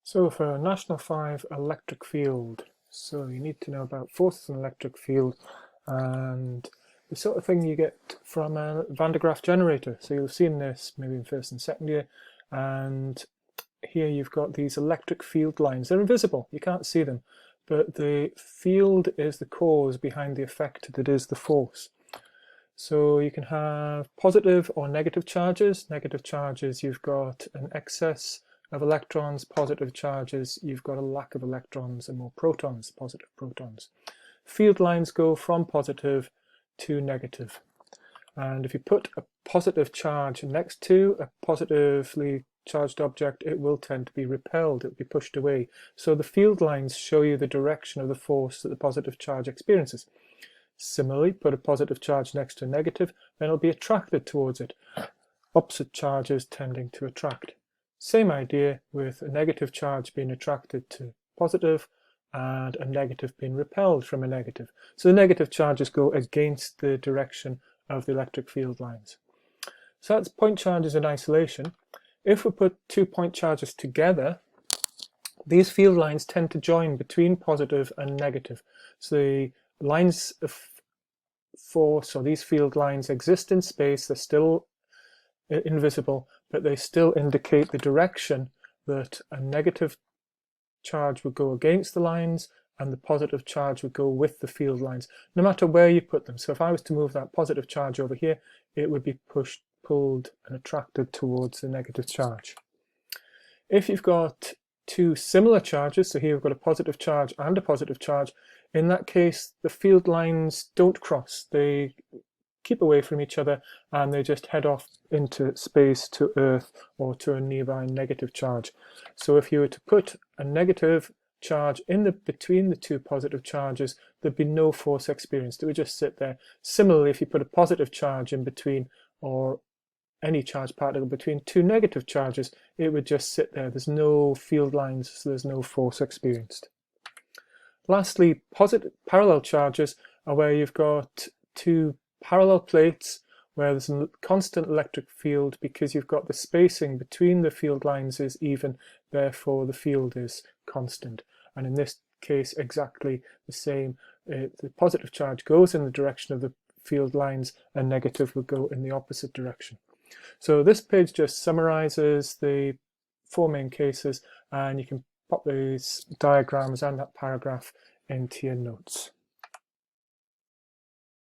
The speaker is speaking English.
So for a National 5 electric field, so you need to know about forces in an electric field and the sort of thing you get from a Van de Graaff generator. So you'll have seen this maybe in first and second year, and here you've got these electric field lines. They're invisible, you can't see them, but the field is the cause behind the effect that is the force. So you can have positive or negative charges. Negative charges, you've got an excess of electrons. Positive charges, you've got a lack of electrons and more protons, positive protons. Field lines go from positive to negative. And if you put a positive charge next to a positively charged object, it will tend to be repelled, it will be pushed away. So the field lines show you the direction of the force that the positive charge experiences. Similarly, put a positive charge next to a negative, then it'll be attracted towards it. Opposite charges tending to attract. Same idea with a negative charge being attracted to positive and a negative being repelled from a negative. So the negative charges go against the direction of the electric field lines. So that's point charges in isolation. If we put 2 point charges together, these field lines tend to join between positive and negative. So the lines of force, or these field lines, exist in space. They're still invisible, but they still indicate the direction that a negative charge would go against the lines and the positive charge would go with the field lines, no matter where you put them. So if I was to move that positive charge over here, it would be pushed, pulled and attracted towards the negative charge. If you've got two similar charges, so here we've got a positive charge and a positive charge, in that case the field lines don't cross. They keep away from each other and they just head off into space to Earth or to a nearby negative charge. So if you were to put a negative charge in between the two positive charges, there'd be no force experienced. It would just sit there. Similarly, if you put a positive charge in between, or any charged particle between two negative charges, it would just sit there. There's no field lines, so there's no force experienced. Lastly, parallel charges are where you've got two parallel plates where there's a constant electric field because you've got the spacing between the field lines is even, therefore the field is constant. And in this case, exactly the same. The positive charge goes in the direction of the field lines and negative will go in the opposite direction. So this page just summarizes the four main cases, and you can pop these diagrams and that paragraph into your notes.